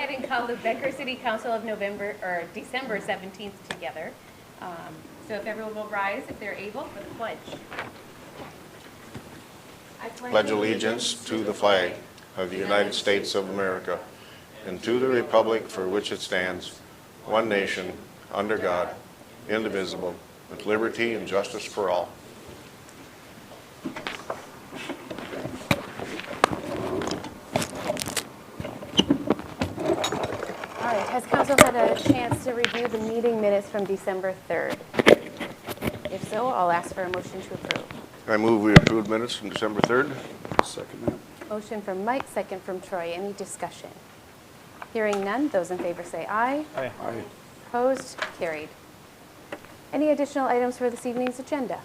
ahead and call the Becker City Council of December 17th together. So if everyone will rise, if they're able, for the pledge. I Pledge allegiance to the flag of the United States of America and to the republic for which it stands, one nation, under God, indivisible, with liberty and justice for all. All right, has council had a chance to review the meeting minutes from December 3rd? If so, I'll ask for a motion to approve. I move we approve minutes from December 3rd. Second that. Motion from Mike, second from Troy. Any discussion? Hearing none, those in favor say aye. Aye. Opposed? Carried. Any additional items for this evening's agenda?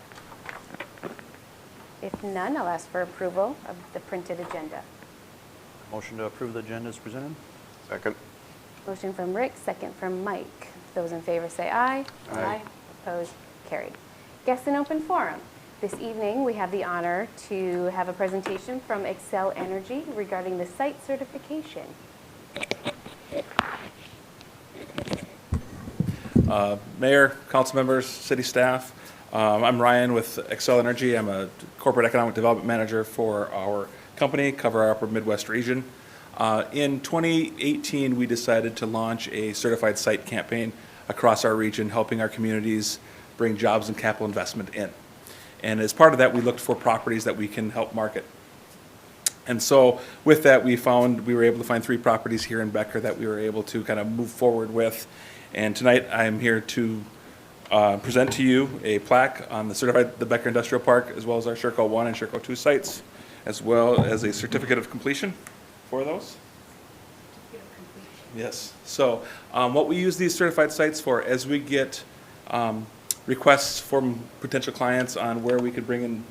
If none, I'll ask for approval of the printed agenda. Motion to approve the agenda is presented. Second. Motion from Rick, second from Mike. Those in favor say aye. Aye. Opposed? Carried. Guests in open forum. This evening, we have the honor to have a presentation from Xcel Energy regarding the site certification. Mayor, council members, city staff. I'm Ryan with Xcel Energy. I'm a corporate economic development manager for our company, cover our upper Midwest region. In 2018, we decided to launch a certified site campaign across our region, helping our communities bring jobs and capital investment in. And as part of that, we looked for properties that we can help market. And so with that, we were able to find 3 properties here in Becker that we were able to kind of move forward with. And tonight, I'm here to present to you a plaque on the Becker Industrial Park, as well as our Sherco 1 and Sherco 2 sites, as well as a certificate of completion for those. Yes. So what we use these certified sites for, as we get requests from potential clients on where we could bring in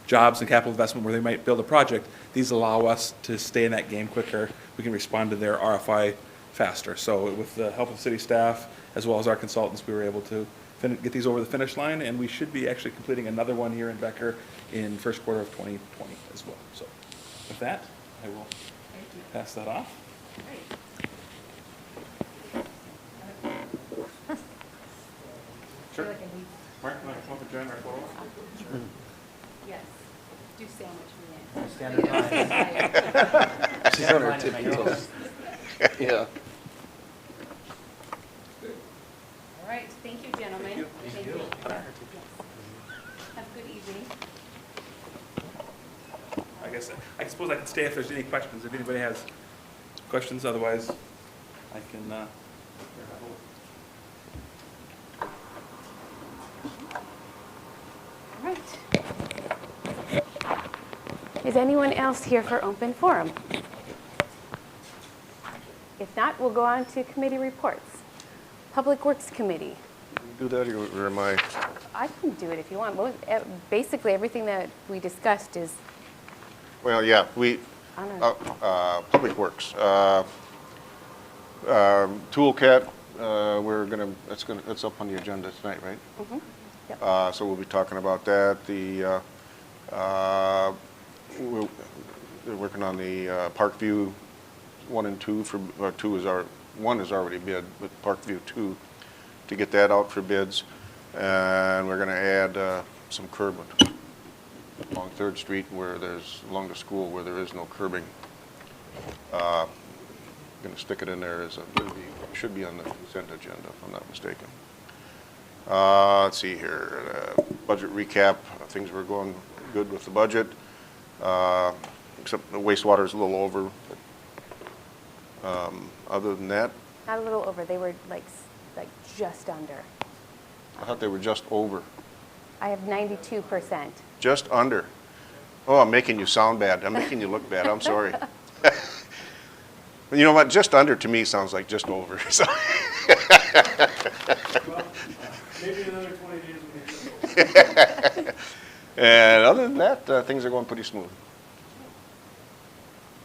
jobs and capital investment where they might build a project, these allow us to stay in that game quicker. We can respond to their RFI faster. So with the help of city staff, as well as our consultants, we were able to get these over the finish line, and we should be actually completing another one here in Becker in first quarter of 2020 as well. So with that, I will pass that off. Sure. Mark, you want to come up and join our photo? Yes. Do sandwich me in. She's on her tippy toes. Yeah. All right, thank you, gentlemen. Thank you. Have a good evening. I suppose I can stay if there's any questions, if anybody has questions, otherwise I can, All right. Is anyone else here for open forum? If not, we'll go on to committee reports. Public Works Committee. Do that, or am I? I can do it if you want. Basically, everything that we discussed is Well, yeah, on our... Public Works. Toolcat, it's up on the agenda tonight, right? Mhm. Yep. So we'll be talking about that. They're working on the Parkview 1 and 2 1 is already bid, but Parkview 2 to get that out for bids. And we're going to add some curb along 3rd Street along the school where there is no curbing. Going to stick it in there should be on the consent agenda if I'm not mistaken. Let's see here, budget recap. Things were going good with the budget, except the wastewater is a little over. Other than that, Not a little over. They were like just under. I thought they were just over. I have 92%. Just under. Oh, I'm making you sound bad. I'm making you look bad. I'm sorry. You know what? Just under to me sounds like just over. So. Maybe another 20 days. And other than that, things are going pretty smooth.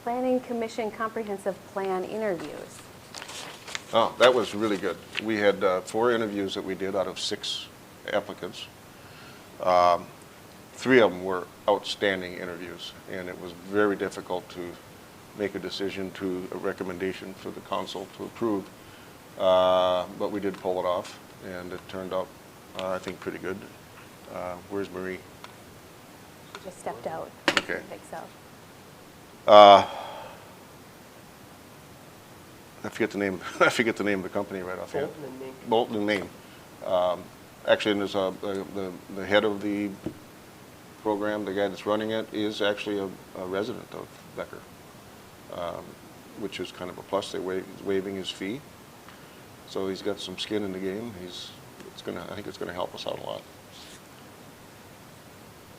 Planning Commission Comprehensive Plan interviews. Oh, that was really good. We had 4 interviews that we did out of 6 applicants. 3 of them were outstanding interviews, and it was very difficult to make a decision a recommendation for the council to approve. But we did pull it off, and it turned out, I think, pretty good. Where's Marie? She just stepped out. Okay. of Excel. I forget the name. I forget the name of the company right offhand. Bolton and Maine. Actually, and there's the head of the program, the guy that's running it, is actually a resident of Becker, which is kind of a plus. He's waiving his fee, so he's got some skin in the game. I think it's gonna help us out a lot.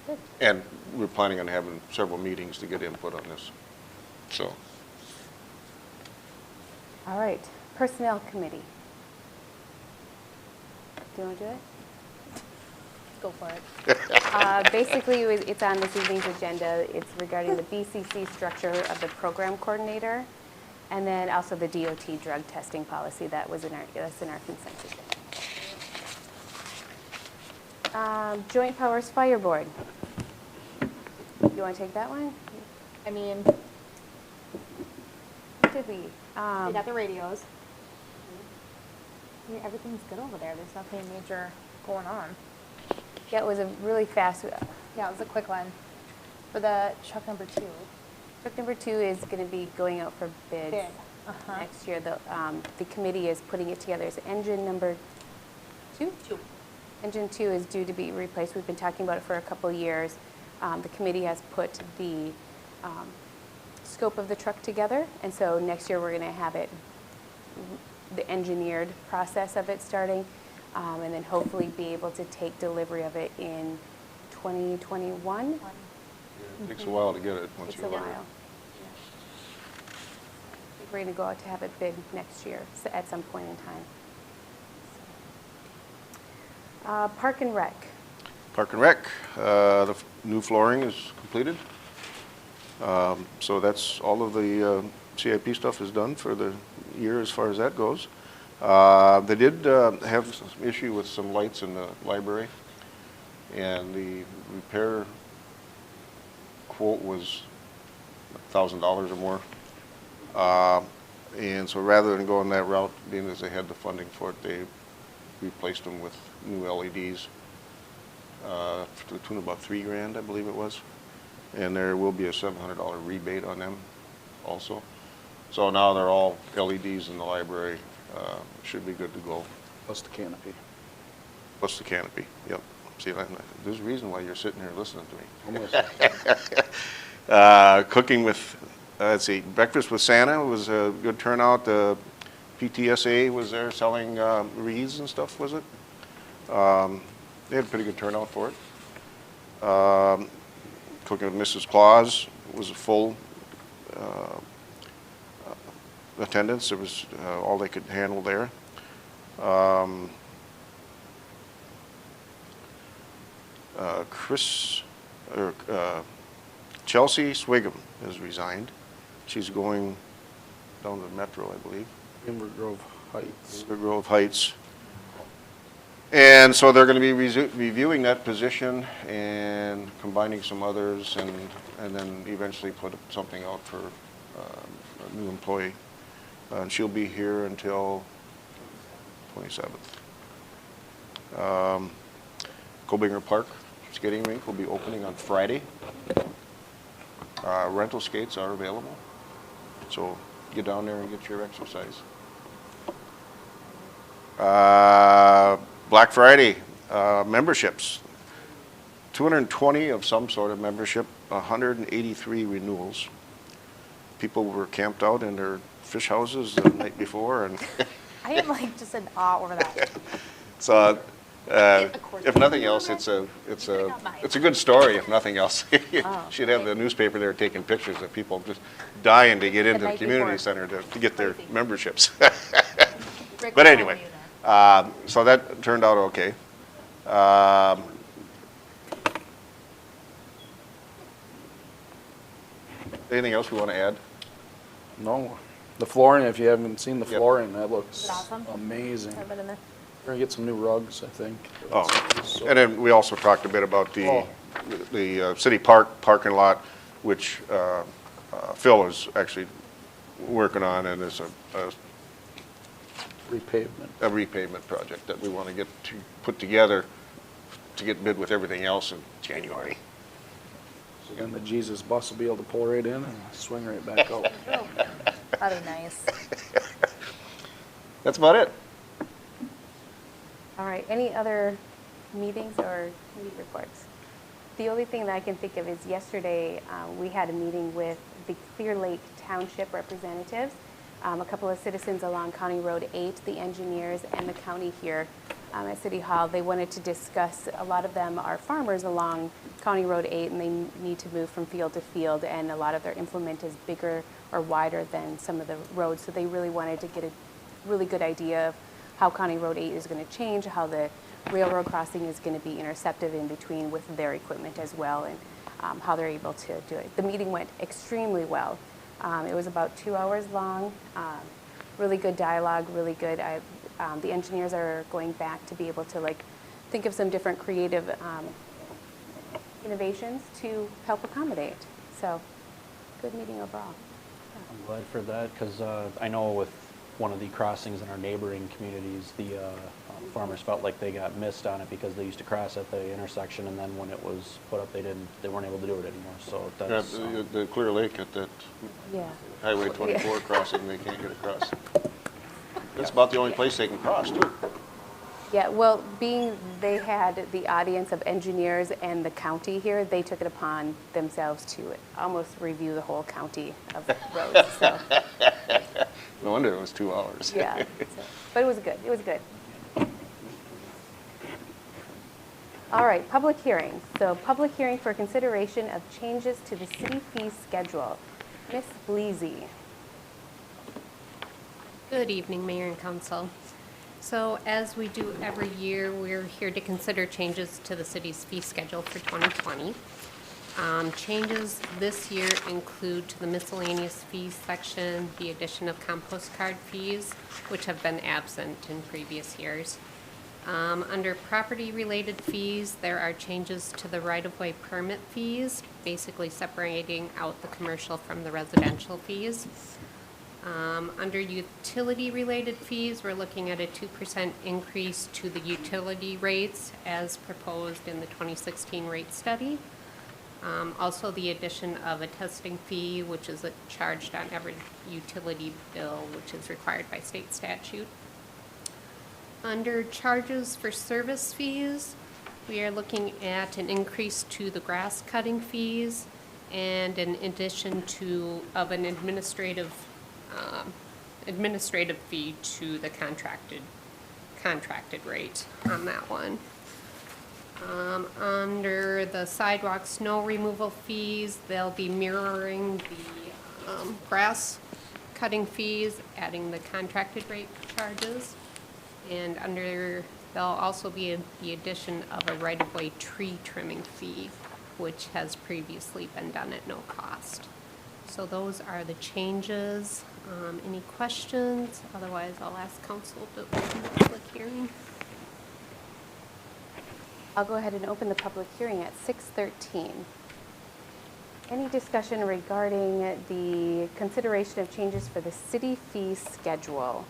Good. And we're planning on having several meetings to get input on this. So, All right, Personnel Committee. Do you want to do it? Go for it. Basically, it's on this evening's agenda. It's regarding the BCC structure of the program coordinator, and then also the DOT drug testing policy that's in our consent agenda. Joint Powers Fire Board. You want to take that one? I mean, Did we? they got the radios. I mean, everything's good over there. There's nothing major going on. Yeah, it was a really fast. Yeah, it was a quick one. For the truck number 2. Truck number 2 is going to be going out for bids Bid. Uh-huh. next year. The committee is putting it together. It's engine number 2? 2. Engine 2 is due to be replaced. We've been talking about it for a couple years. The committee has put the scope of the truck together, and so next year we're going to have it, the engineered process of it starting, and then hopefully be able to take delivery of it in 2021. it takes a while to get it once It's you a order while. it. I think we're going to go out to have it bid next year at some point in time. Park and Rec. Park and Rec, the new flooring is completed. So that's all of the CIP stuff is done for the year as far as that goes. They did have some issue with some lights in the library, and the repair quote was $1,000 or more. And so rather than going that route, being as they had the funding for it, they replaced them with new LEDs to the tune of about $3,000, I believe it was. And there will be a $700 rebate on them also. So now they're all LEDs in the library. Should be good to go. Plus the canopy. Plus the canopy, yep. See, there's a reason why you're sitting here listening to me. Almost. Cooking with, let's see, Breakfast with Santa was a good turnout. The PTSA was there selling wreaths and stuff, was it? They had a pretty good turnout for it. Cooking with Mrs. Claus was a full attendance. It was all they could handle there. Chelsea Swigum has resigned. She's going down to the Metro, I believe. Timber Grove Heights. Timber Grove Heights. And so they're going to be reviewing that position and combining some others, and then eventually put something out for a new employee. And she'll be here until 27th. Kobinger Park Skating Rink will be opening on Friday. Rental skates are available, so get down there and get your exercise. Black Friday memberships, 220 of some sort of membership, 183 renewals. People were camped out in their fish houses the night before, and I am like just in awe over that. so if nothing else, it's a good story. If nothing else, she'd have the newspaper there taking pictures of people just dying to get into the night community before. center to get their Crazy. memberships. Rick But was anyway, telling me that. so that turned out okay. Anything else we want to add? No, the flooring, if you haven't seen the Yep. flooring, that looks Is it awesome? amazing. Haven't been in there. We're gonna get some new rugs, I think. Oh, So- and then we also talked a bit about the Oh. city parking lot, which Phil is actually working on, and it's Repavement. a repavement project that we want to get to put together to get bid with everything else in January. So again, the Jesus bus will be able to pull right in and swing right back out. That'd be nice. That's about it. All right, any other meetings or committee reports? The only thing that I can think of is yesterday, we had a meeting with the Clear Lake Township representatives, a couple of citizens along County Road 8, the engineers, and the county here at City Hall. They wanted to discuss, a lot of them are farmers along County Road 8, and they need to move from field to field, and a lot of their implement is bigger or wider than some of the roads, so they really wanted to get a really good idea of how County Road 8 is going to change, how the railroad crossing is going to be interceptive in between with their equipment as well, and how they're able to do it. The meeting went extremely well. It was about 2 hours long. Really good dialogue, really good. The engineers are going back to be able to think of some different creative innovations to help accommodate. So, good meeting overall. I'm glad for that, because I know with one of the crossings in our neighboring communities, the farmers felt like they got missed on it because they used to cross at the intersection, and then when it was put up, they weren't able to do it anymore. So Yeah, that's the Clear Lake at that Yeah. Highway 24 crossing, they can't get across. That's about the only place they can cross, too. Yeah, well, being they had the audience of engineers and the county here, they took it upon themselves to almost review the whole county of roads. So, No wonder it was 2 hours. yeah, but it was good. It was good. All right, public hearing. So, public hearing for consideration of changes to the city fee schedule. Miss Bleasy. Good evening, Mayor and Council. So as we do every year, we're here to consider changes to the city's fee schedule for 2020. Changes this year include to the miscellaneous fees section, the addition of compost card fees, which have been absent in previous years. Under property-related fees, there are changes to the right-of-way permit fees, basically separating out the commercial from the residential fees. Under utility-related fees, we're looking at a 2% increase to the utility rates as proposed in the 2016 rate study. Also, the addition of a testing fee, which is charged on every utility bill, which is required by state statute. Under charges for service fees, we are looking at an increase to the grass cutting fees and an addition of an administrative fee to the contracted rate on that one. Under the sidewalk snow removal fees, they'll be mirroring the grass cutting fees, adding the contracted rate charges. And there'll also be the addition of a right-of-way tree trimming fee, which has previously been done at no cost. So those are the changes. Any questions? Otherwise, I'll ask council to open the public hearing. I'll go ahead and open the public hearing at 6:13. Any discussion regarding the consideration of changes for the city fee schedule?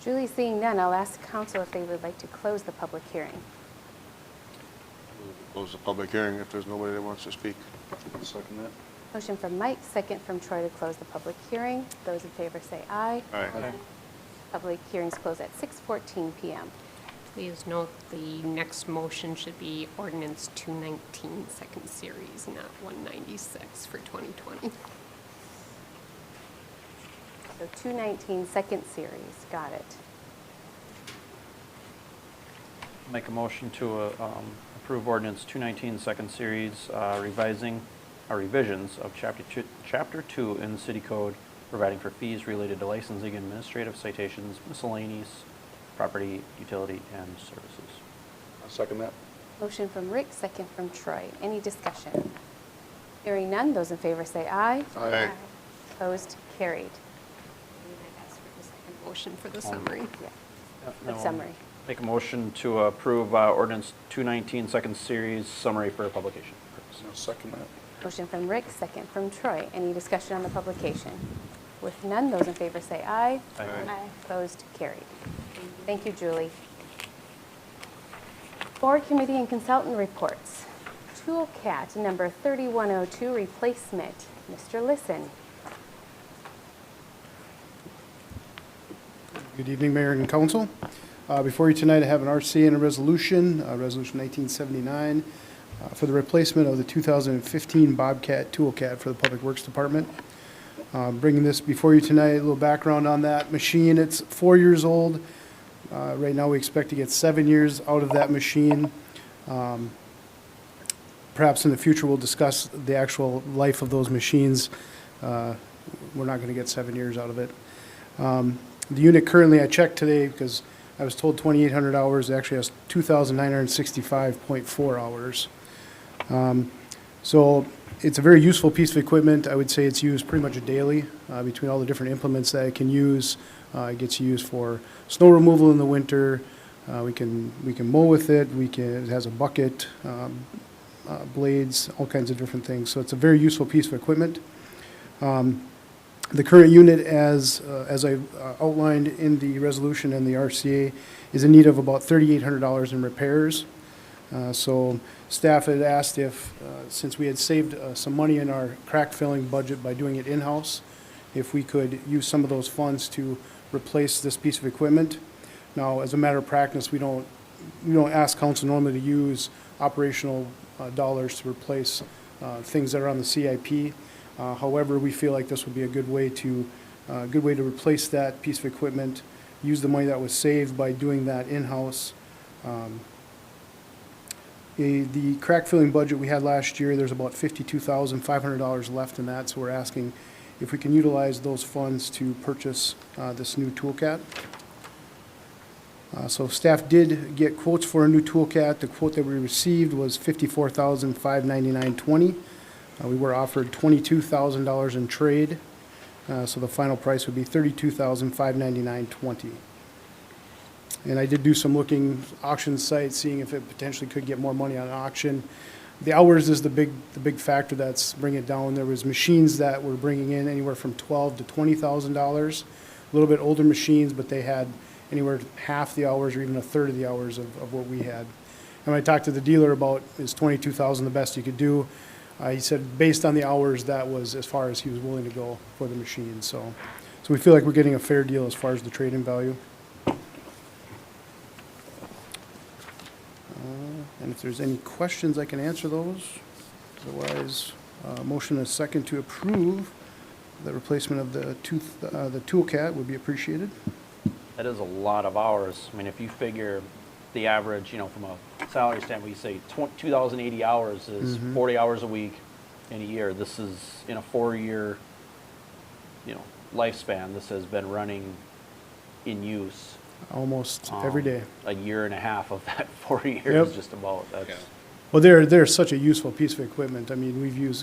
Julie, seeing none, I'll ask council if they would like to close the public hearing. Close the public hearing if there's nobody that wants to speak. Second that. Motion from Mike, second from Troy to close the public hearing. Those in favor say aye. Aye. Public hearings close at 6:14 p.m. Please note the next motion should be ordinance 219, second series, not 196 for 2020. So 219, second series, got it. make a motion to approve ordinance 219, second series, revisions of chapter 2 in the city code, providing for fees related to licensing, administrative citations, miscellaneous, property, utility, and services. I'll second that. Motion from Rick, second from Troy. Any discussion? Hearing none, those in favor say aye. Aye. Opposed, carried. And I ask for the second motion for the summary. Yeah. No, Good summary. Make a motion to approve ordinance 219, second series, summary for publication purposes. I'll second that. Motion from Rick, second from Troy. Any discussion on the publication? With none, those in favor say aye. Aye. Opposed, carried. Thank you, Julie. Board committee and consultant reports. Toolcat number 3102, replacement. Mr. Lisson. Good evening, Mayor and Council. Before you tonight, I have an RCA and a resolution, Resolution 1979, for the replacement of the 2015 Bobcat Toolcat for the Public Works Department. Bringing this before you tonight, a little background on that machine. It's 4 years old. Right now, we expect to get 7 years out of that machine. Perhaps in the future, we'll discuss the actual life of those machines. We're not going to get 7 years out of it. The unit currently, I checked today because I was told 2,800 hours. It actually has 2,965.4 hours. So it's a very useful piece of equipment. I would say it's used pretty much daily between all the different implements that it can use. It gets used for snow removal in the winter. We can mow with it. It has a bucket, blades, all kinds of different things. So it's a very useful piece of equipment. The current unit, as I outlined in the resolution and the RCA, is in need of about $3,800 in repairs. So staff had asked if, since we had saved some money in our crack filling budget by doing it in-house, if we could use some of those funds to replace this piece of equipment. Now, as a matter of practice, we don't ask council normally to use operational dollars to replace things that are on the CIP. However, we feel like this would be a good way to replace that piece of equipment, use the money that was saved by doing that in-house. The crack filling budget we had last year, there's about $52,500 left in that, so we're asking if we can utilize those funds to purchase this new Toolcat. So staff did get quotes for a new Toolcat. The quote that we received was $54,599.20. We were offered $22,000 in trade, so the final price would be $32,599.20. And I did do some looking auction sites, seeing if it potentially could get more money on auction. The hours is the big factor that's bringing it down. There was machines that were bringing in anywhere from $12,000 to $20,000. A little bit older machines, but they had anywhere half the hours or even a third of the hours of what we had. And when I talked to the dealer about is $22,000 the best you could do, he said based on the hours, that was as far as he was willing to go for the machine. So we feel like we're getting a fair deal as far as the trade-in value. And if there's any questions, I can answer those. Otherwise, motion and a second to approve the replacement of the Toolcat would be appreciated. That is a lot of hours. I mean, if you figure the average, from a salary standpoint, you say 2,080 hours is 40 hours a week in a year. This is in a 4-year, lifespan. This has been running in use. Almost every day. A year and a half of that 4 years, Yep. just about. That's Well, they're such a useful piece of equipment. I mean,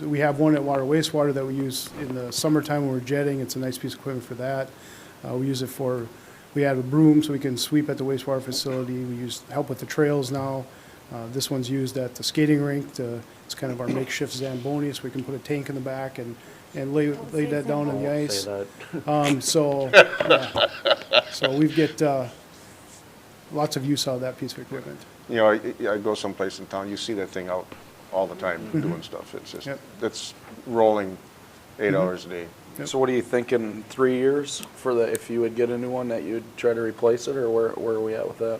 we have one at Water Wastewater that we use in the summertime when we're jetting. It's a nice piece of equipment for that. We use it we have a broom so we can sweep at the wastewater facility. We help with the trails now. This one's used at the skating rink. It's kind of our makeshift Zamboni, so we can put a tank in the back and lay that down on the ice. say that. So we get lots of use out of that piece of equipment. I go someplace in town, you see that thing out all the time doing stuff. It's just, Yep. it's rolling 8 hours a day. Yep. So what are you thinking, 3 years if you would get a new one, that you'd try to replace it, or where are we at with that?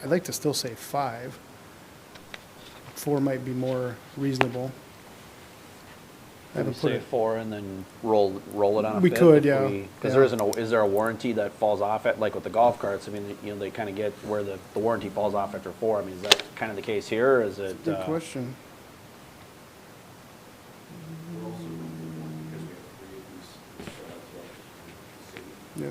I'd like to still say 5. 4 might be more reasonable. I Maybe haven't put say it, 4 and then roll it on a We fifth could, if yeah. Because Yeah. is there a warranty that falls off at, like with the golf carts? I mean, they kind of get where the warranty falls off after 4. I mean, is that kind of the case here, or is it? good question. Yeah.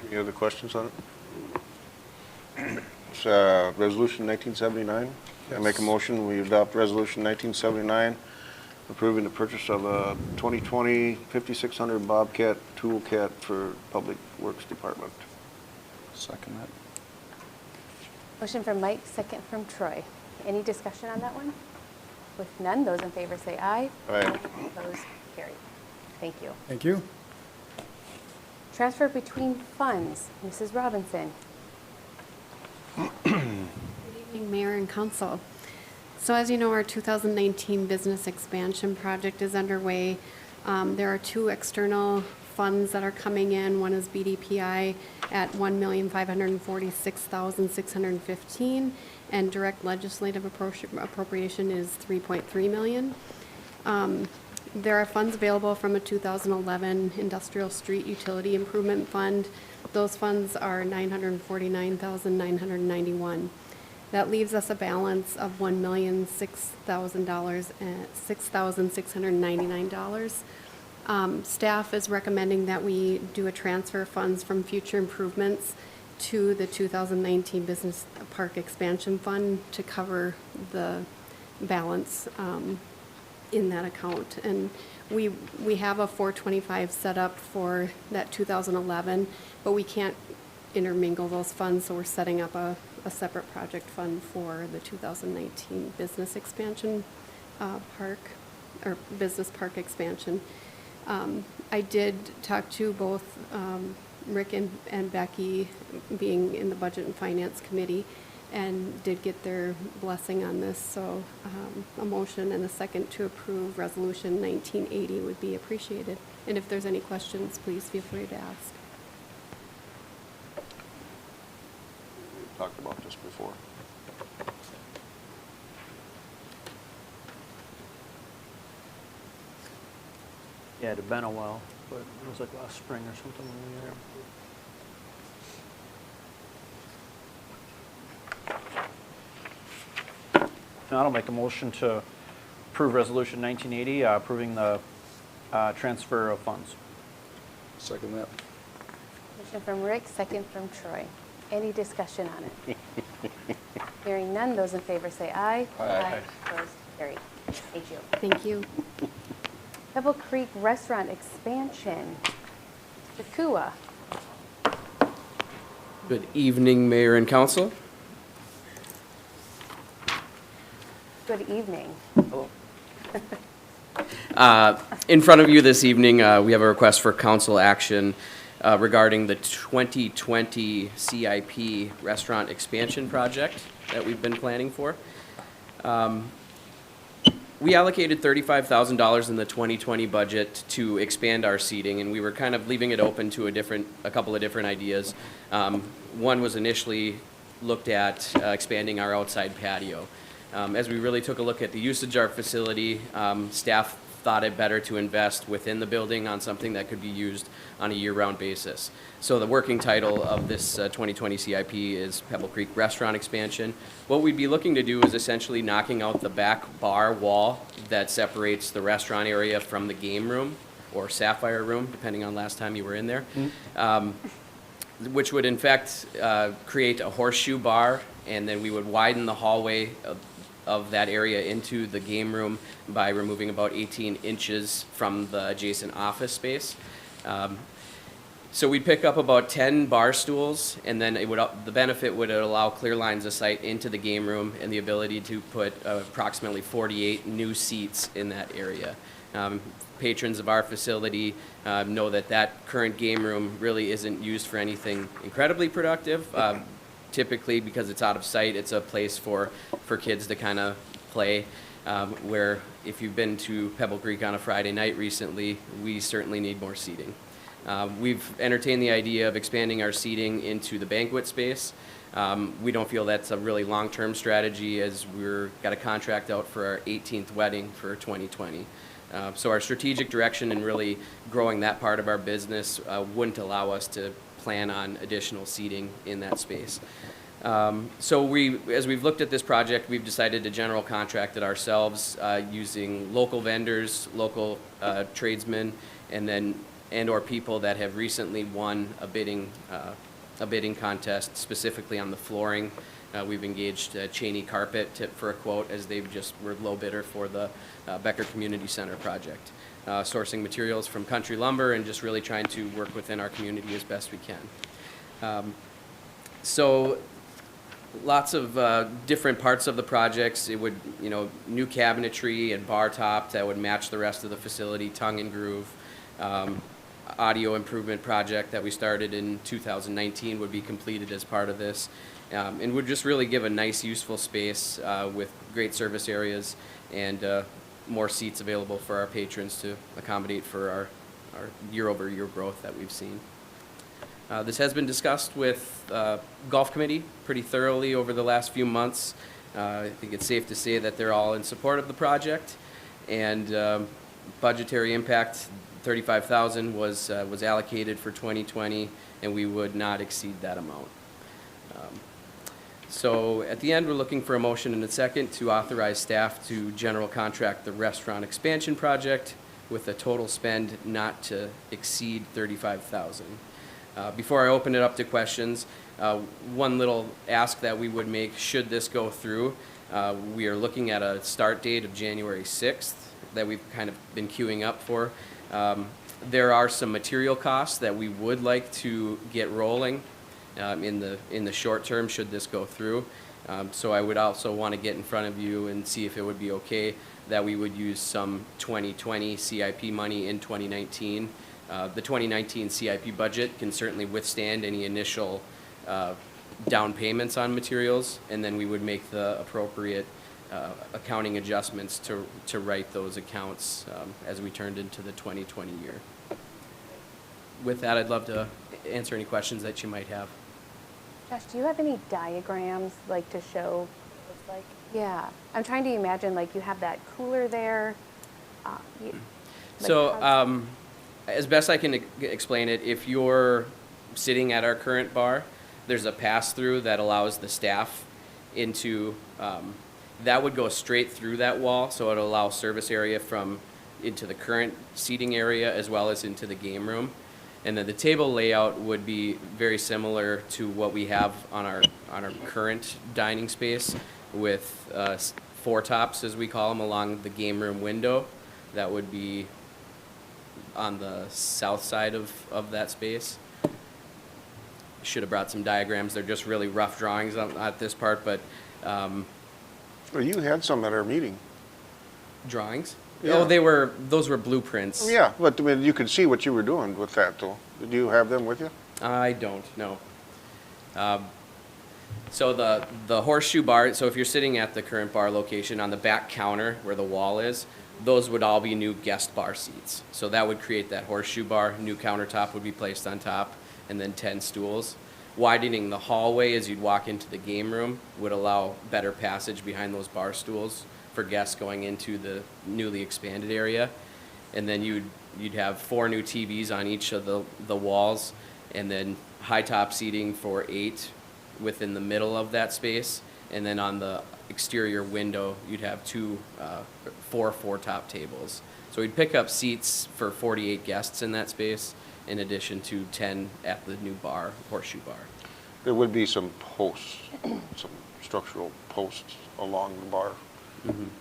Any other questions on it? It's Resolution 1979. I make a motion, we adopt Resolution 1979, approving the purchase of a 2020 5600 Bobcat Toolcat for Public Works Department. Second that. Motion from Mike, second from Troy. Any discussion on that one? With none, those in favor say aye. Aye. Opposed, carried. Thank you. Thank you. Transfer between funds, Mrs. Robinson. Good evening, Mayor and Council. So as you know, our 2019 business expansion project is underway. There are two external funds that are coming in. One is BDPI at $1,546,615, and direct legislative appropriation is $3.3 million. There are funds available from a 2011 Industrial Street Utility Improvement Fund. Those funds are $949,991. That leaves us a balance of $6,699. Staff is recommending that we do a transfer of funds from future improvements to the 2019 Business Park Expansion Fund to cover the balance in that account. And we have a 425 set up for that 2011, but we can't intermingle those funds, so we're setting up a separate project fund for the 2019 business expansion park, or business park expansion. I did talk to both Rick and Becky, being in the Budget and Finance Committee, and did get their blessing on this. So a motion and a second to approve Resolution 1980 would be appreciated. And if there's any questions, please feel free to ask. We talked about this before. Yeah, it had been a while, but it was like last spring or something when we were there. Now I'll make a motion to approve Resolution 1980, approving the transfer of funds. Second that. Motion from Rick, second from Troy. Any discussion on it? Hearing none, those in favor say aye. Aye. Opposed, carried. Thank you. Thank you. Pebble Creek Restaurant Expansion. Jakua. Good evening, Mayor and Council. Good evening. Hello. In front of you this evening, we have a request for council action regarding the 2020 CIP restaurant expansion project that we've been planning for. We allocated $35,000 in the 2020 budget to expand our seating, and we were kind of leaving it open to a couple of different ideas. One was initially looked at expanding our outside patio. As we really took a look at the usage of our facility, staff thought it better to invest within the building on something that could be used on a year-round basis. So the working title of this 2020 CIP is Pebble Creek Restaurant Expansion. What we'd be looking to do is essentially knocking out the back bar wall that separates the restaurant area from the game room or sapphire room, depending on last time you were in there, which would in fact create a horseshoe bar, and then we would widen the hallway of that area into the game room by removing about 18 inches from the adjacent office space. So we'd pick up about 10 bar stools, and then the benefit would allow clear lines of sight into the game room and the ability to put approximately 48 new seats in that area. Patrons of our facility know that that current game room really isn't used for anything incredibly productive. Typically, because it's out of sight, it's a place for kids to kind of play, where if you've been to Pebble Creek on a Friday night recently, we certainly need more seating. We've entertained the idea of expanding our seating into the banquet space. We don't feel that's a really long-term strategy, as we've got a contract out for our 18th wedding for 2020. So our strategic direction in really growing that part of our business wouldn't allow us to plan on additional seating in that space. So as we've looked at this project, we've decided to general contract it ourselves using local vendors, local tradesmen, and then and/or people that have recently won a bidding contest specifically on the flooring. We've engaged Cheney Carpet for a quote, as they've just were low bidder for the Becker Community Center project. Sourcing materials from Country Lumber and just really trying to work within our community as best we can. So lots of different parts of the projects. It would, new cabinetry and bar top that would match the rest of the facility, tongue and groove. Audio improvement project that we started in 2019 would be completed as part of this, and would just really give a nice, useful space with great service areas and more seats available for our patrons to accommodate for our year-over-year growth that we've seen. This has been discussed with Golf Committee pretty thoroughly over the last few months. I think it's safe to say that they're all in support of the project, and budgetary impact, $35,000 was allocated for 2020, and we would not exceed that amount. So at the end, we're looking for a motion and a second to authorize staff to general contract the restaurant expansion project with a total spend not to exceed $35,000. Before I open it up to questions, one little ask that we would make should this go through, we are looking at a start date of January 6th that we've kind of been queuing up for. There are some material costs that we would like to get rolling in the short term should this go through. So I would also want to get in front of you and see if it would be okay that we would use some 2020 CIP money in 2019. The 2019 CIP budget can certainly withstand any initial down payments on materials, and then we would make the appropriate accounting adjustments to write those accounts as we turned into the 2020 year. With that, I'd love to answer any questions that you might have. Josh, do you have any diagrams like to show what it looks like? Yeah, I'm trying to imagine like you have that cooler there. So as best I can explain it, if you're sitting at our current bar, there's a pass-through that allows the staff into, that would go straight through that wall, so it'll allow service area into the current seating area as well as into the game room. And then the table layout would be very similar to what we have on our current dining space with 4 tops, as we call them, along the game room window. That would be on the south side of that space. Should have brought some diagrams. They're just really rough drawings at this part, but Well, you had some at our meeting. drawings? Yeah. Oh, those were blueprints. Yeah, but I mean, you could see what you were doing with that, though. Do you have them with you? I don't know. So the horseshoe bar, so if you're sitting at the current bar location, on the back counter where the wall is, those would all be new guest bar seats. So that would create that horseshoe bar. New countertop would be placed on top, and then 10 stools. Widening the hallway as you'd walk into the game room would allow better passage behind those bar stools for guests going into the newly expanded area. And then you'd have 4 new TVs on each of the walls, and then high top seating for 8 within the middle of that space. And then on the exterior window, you'd have 4 top tables. So we'd pick up seats for 48 guests in that space, in addition to 10 at the new bar, horseshoe bar. There would be some posts, some structural posts along the bar.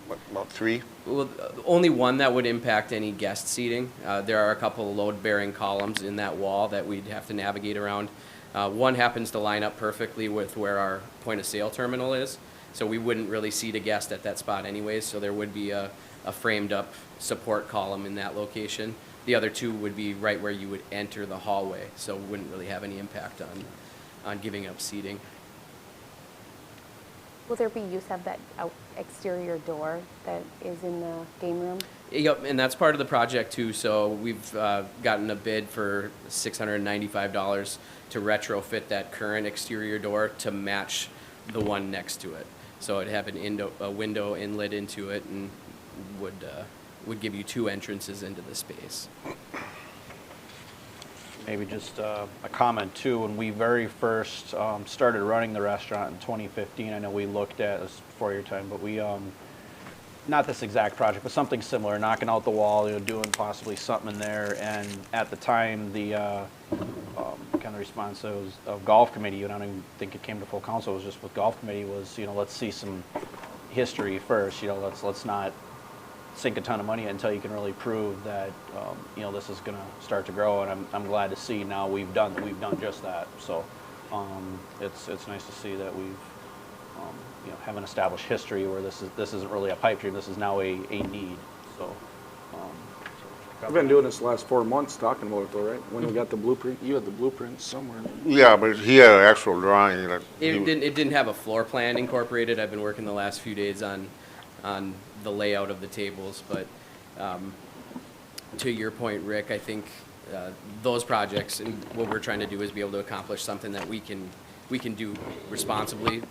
What, about 3? Well, only one that would impact any guest seating. There are a couple of load-bearing columns in that wall that we'd have to navigate around. One happens to line up perfectly with where our point-of-sale terminal is, so we wouldn't really seat a guest at that spot anyways, so there would be a framed-up support column in that location. The other 2 would be right where you would enter the hallway, so wouldn't really have any impact on giving up seating. Will there be use of that exterior door that is in the game room? Yep, and that's part of the project too. So we've gotten a bid for $695 to retrofit that current exterior door to match the one next to it. So it'd have a window inlet into it, and would give you 2 entrances into the space. Maybe just a comment too, when we very first started running the restaurant in 2015, I know we looked at, this before your time, but we not this exact project, but something similar, knocking out the wall, doing possibly something in there. And at the time, the kind of response of golf committee, I don't even think it came to full council, it was just with golf committee, was, let's see some history first, let's not sink a ton of money until you can really prove that, this is gonna start to grow. And I'm glad to see now we've done just that. So it's nice to see that we've, have an established history where this isn't really a pipe dream, this is now a need, so. I've been doing this the last 4 months talking about it though, right? When we got the blueprint, you had the blueprint somewhere. Yeah, but he had an actual drawing that. It didn't have a floor plan incorporated. I've been working the last few days on the layout of the tables, but to your point, Rick, I think those projects and what we're trying to do is be able to accomplish something that we can do responsibly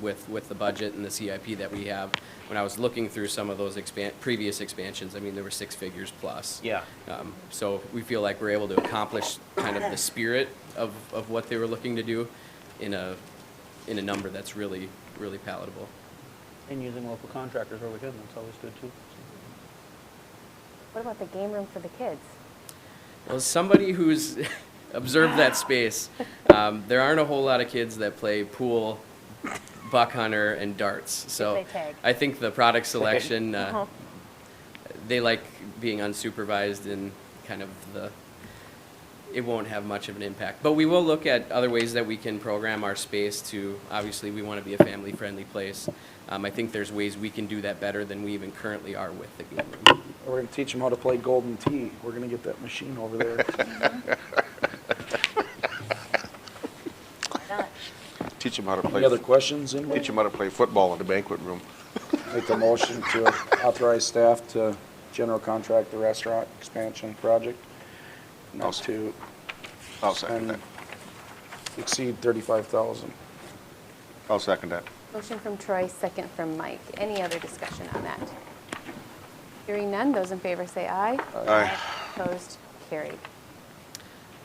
with the budget and the CIP that we have. When I was looking through some of those previous expansions, I mean, there were 6 figures plus. Yeah. So we feel like we're able to accomplish kind of the spirit of what they were looking to do in a number that's really, really palatable. And using local contractors where we can, that's always good too. What about the game room for the kids? Well, as somebody who's observed that space, there aren't a whole lot of kids that play pool, buck hunter, and darts. So They tag. I think the product selection, they like being unsupervised and kind of it won't have much of an impact. But we will look at other ways that we can program our space to, obviously we want to be a family-friendly place. I think there's ways we can do that better than we even currently are with the game room. We're gonna teach them how to play golden tee. We're gonna get that machine over there. Teach him how to play. Any other questions, anybody? Teach him how to play football in the banquet room. Make the motion to authorize staff to general contract the restaurant expansion project. Not to I'll second that. exceed 35,000. I'll second that. Motion from Troy, second from Mike. Any other discussion on that? Hearing none, those in favor say aye. Aye. Opposed, carried.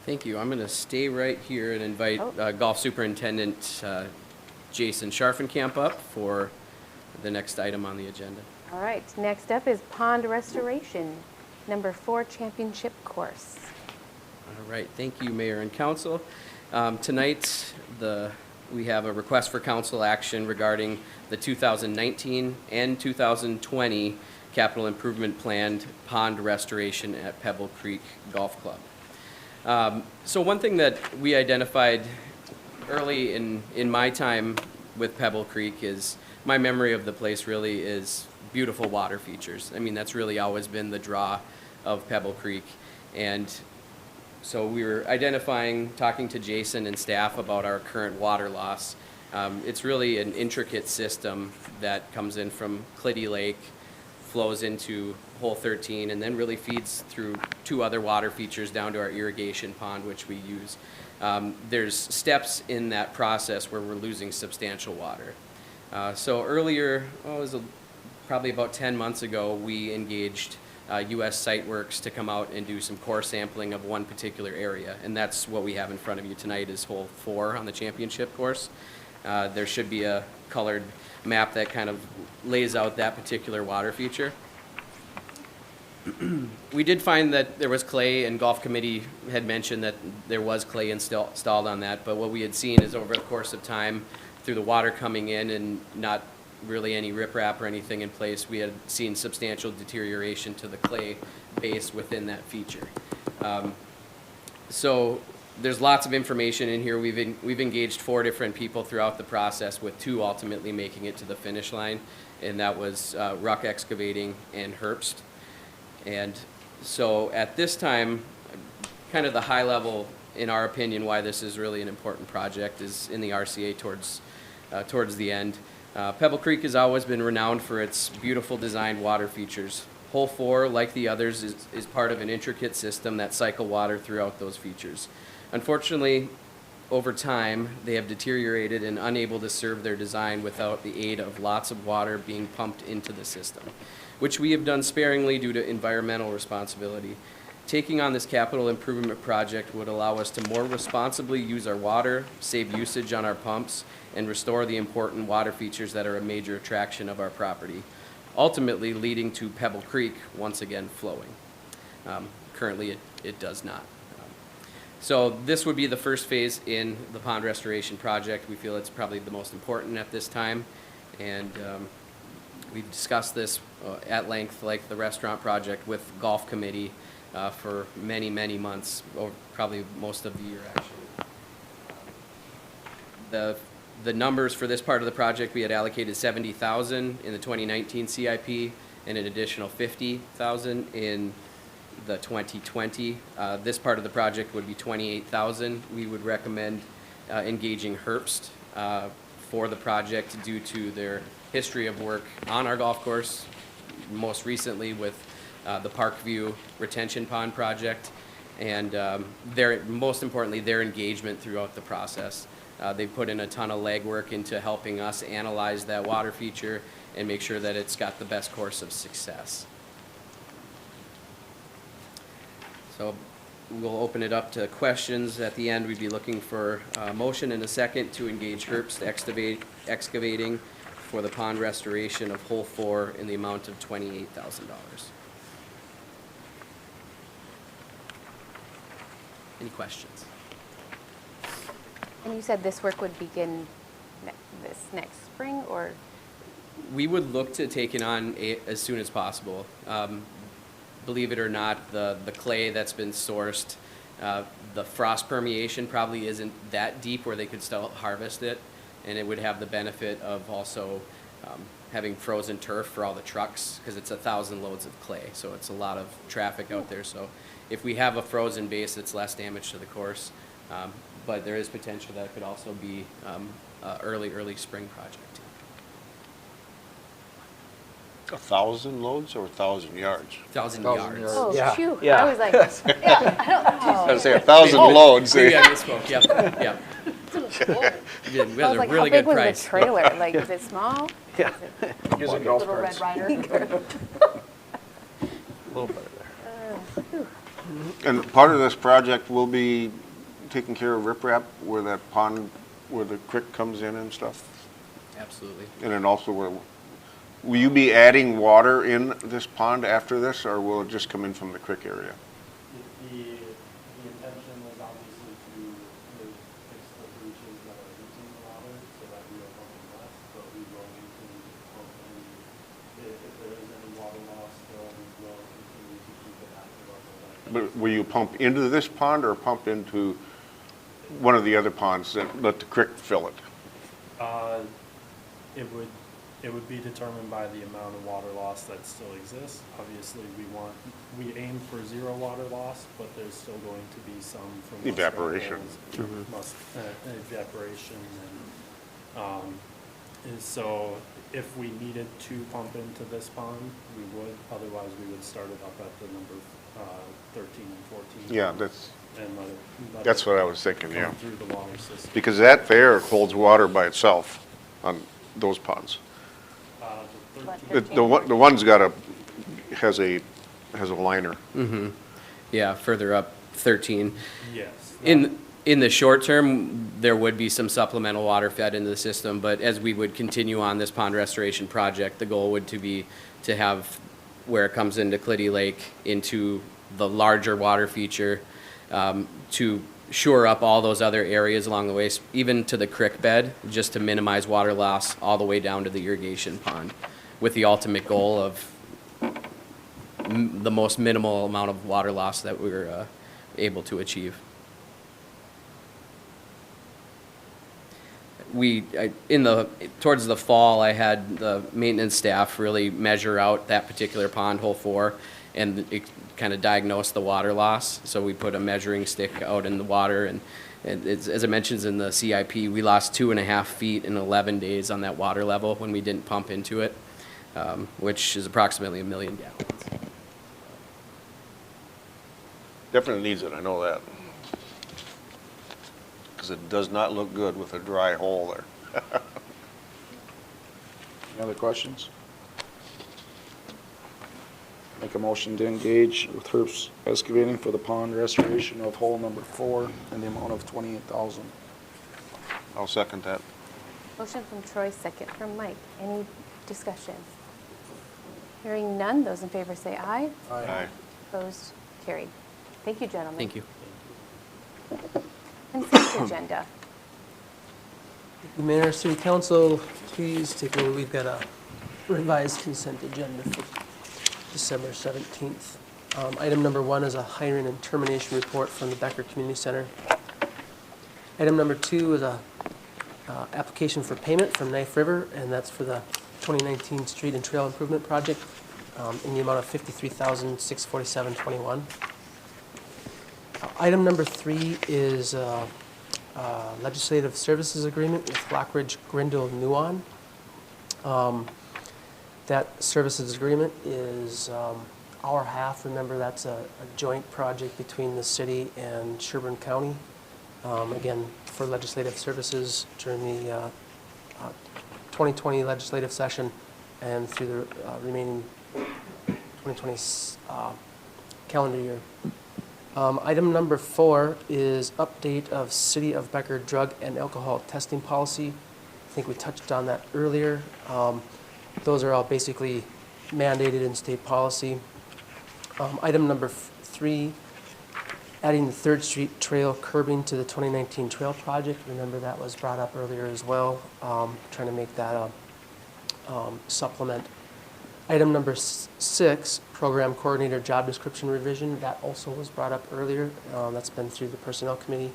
Thank you. I'm going to stay right here and invite Golf Superintendent Jason Scharfenkamp up for the next item on the agenda. All right, next up is pond restoration, number 4 championship course. All right, thank you, Mayor and Council. Tonight, we have a request for council action regarding the 2019 and 2020 capital improvement planned pond restoration at Pebble Creek Golf Club. So one thing that we identified early in my time with Pebble Creek is my memory of the place really is beautiful water features. I mean, that's really always been the draw of Pebble Creek. And so we were identifying, talking to Jason and staff about our current water loss. It's really an intricate system that comes in from Clitty Lake, flows into hole 13, and then really feeds through 2 other water features down to our irrigation pond, which we use. There's steps in that process where we're losing substantial water. So earlier, it was probably about 10 months ago, we engaged U.S. Site Works to come out and do some core sampling of one particular area, and that's what we have in front of you tonight is hole 4 on the championship course. There should be a colored map that kind of lays out that particular water feature. We did find that there was clay, and Golf Committee had mentioned that there was clay installed on that, but what we had seen is over the course of time, through the water coming in and not really any riprap or anything in place, we had seen substantial deterioration to the clay base within that feature. So there's lots of information in here. We've engaged 4 different people throughout the process, with 2 ultimately making it to the finish line, and that was Ruck Excavating and Herbst. And so at this time, kind of the high level, in our opinion, why this is really an important project is in the RCA towards the end. Pebble Creek has always been renowned for its beautiful designed water features. Hole 4, like the others, is part of an intricate system that cycle water throughout those features. Unfortunately, over time, they have deteriorated and unable to serve their design without the aid of lots of water being pumped into the system, which we have done sparingly due to environmental responsibility. Taking on this capital improvement project would allow us to more responsibly use our water, save usage on our pumps, and restore the important water features that are a major attraction of our property, ultimately leading to Pebble Creek once again flowing. Currently, it does not. So this would be the first phase in the pond restoration project. We feel it's probably the most important at this time, and we've discussed this at length, like the restaurant project, with golf committee for many, many months, or probably most of the year, actually. The numbers for this part of the project, we had allocated $70,000 in the 2019 CIP and an additional $50,000 in the 2020. This part of the project would be $28,000. We would recommend engaging Herbst for the project due to their history of work on our golf course, most recently with the Parkview Retention Pond project, and most importantly, their engagement throughout the process. They've put in a ton of legwork into helping us analyze that water feature and make sure that it's got the best course of success. So we'll open it up to questions. At the end, we'd be looking for a motion and a second to engage Herbst Excavating for the pond restoration of hole 4 in the amount of $28,000. Any questions? And you said this work would begin this next spring, or? We would look to take it on as soon as possible. Believe it or not, the clay that's been sourced, the frost permeation probably isn't that deep where they could still harvest it, and it would have the benefit of also having frozen turf for all the trucks, because it's 1,000 loads of clay, so it's a lot of traffic out there. So if we have a frozen base, it's less damage to the course, but there is potential that it could also be early spring project. 1,000 loads or 1,000 yards? 1,000 1,000 yards. yards. Oh, phew. Yeah. I was like, I was say 1,000 loads. Maybe I misspoke, yep. We I had was a like, how really big good was price. the trailer? Like, is it small? Yeah. Gives it golf Little carts. Red Rider. A little better there. And part of this project will be taking care of riprap where that pond, where the creek comes in and stuff? Absolutely. And then also will you be adding water in this pond after this, or will it just come in from the creek area? The intention is obviously to fix the breaches that are losing the water so that we are pumping less, but we will continue to pump any, if there is any water loss, still we will continue to keep it at the level that. But will you pump into this pond or pump into one of the other ponds that let the creek fill it? It would be determined by the amount of water loss that still exists. Obviously, we aim for 0 water loss, but there's still going to be some from Evaporation. Evaporation, and so if we needed to pump into this pond, we would. Otherwise, we would start it up at the number 13 and 14. Yeah, And let that's it what I was thinking, yeah. come through the water system. Because that there holds water by itself on those ponds. The 13 The one's has a liner. Yeah, further up, 13. Yes. In the short term, there would be some supplemental water fed into the system, but as we would continue on this pond restoration project, the goal would be to have where it comes into Clitty Lake into the larger water feature, to shore up all those other areas along the way, even to the creek bed, just to minimize water loss all the way down to the irrigation pond, with the ultimate goal of the most minimal amount of water loss that we were able to achieve. Towards the fall, I had the maintenance staff really measure out that particular pond, hole 4, and it kind of diagnose the water loss. So we put a measuring stick out in the water, and as I mentioned in the CIP, we lost 2.5 feet in 11 days on that water level when we didn't pump into it, which is approximately 1 million gallons. Definitely needs it, I know that. Because it does not look good with a dry hole there. Any other questions? Make a motion to engage with Herbst Excavating for the pond restoration of hole number 4 in the amount of $28,000. I'll second that. motion from Troy, second from Mike. Any discussion? Hearing none, those in favor say aye. Aye. Opposed, carried. Thank you, gentlemen. Thank you. Consent agenda. Mayor, City Council, please take a look. We've got a revised consent agenda for December 17th. Item number 1 is a hiring and termination report from the Becker Community Center. Item number 2 is a application for payment from Knife River, and that's for the 2019 Street and Trail Improvement Project in the amount of $53,647.21. Item number 3 is legislative services agreement with Lockridge Grindle Nuon. That services agreement is our half. Remember, that's a joint project between the city and Sherburne County. Again, for legislative services during the 2020 legislative session and through the remaining 2020 calendar year. Item number 4 is update of City of Becker drug and alcohol testing policy. I think we touched on that earlier. Those are all basically mandated in state policy. Item number 3, adding the 3rd Street Trail curbing to the 2019 trail project. Remember, that was brought up earlier as well. Trying to make that a supplement. Item number 6, program coordinator job description revision. That also was brought up earlier. That's been through the personnel committee.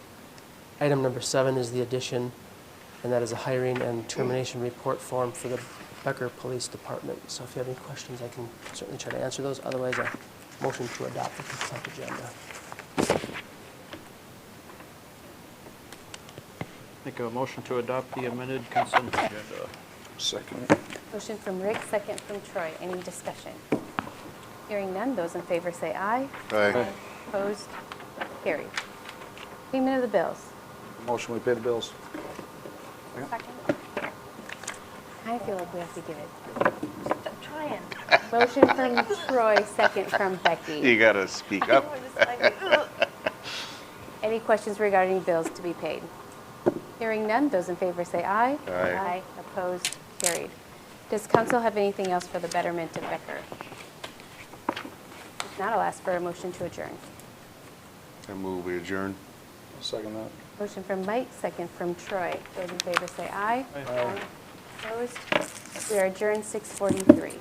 Item number 7 is the addition, and that is a hiring and termination report form for the Becker Police Department. So if you have any questions, I can certainly try to answer those. Otherwise, a motion to adopt the consent agenda. Make a motion to adopt the amended consent agenda. Second. Motion from Rick, second from Troy. Any discussion? Hearing none, those in favor say aye. Aye. Opposed, carried. Payment of the bills. Motion, we pay the bills. I feel like we have to give it. I'm trying. Motion from Troy, second from Becky. You gotta speak up. Any questions regarding bills to be paid? Hearing none, those in favor say aye. Aye. Opposed, carried. Does council have anything else for the betterment of Becker? If not, I'll ask for a motion to adjourn. I move we adjourn. Second that. Motion from Mike, second from Troy. Those in favor say aye. Aye. Opposed? We are adjourned 6:43.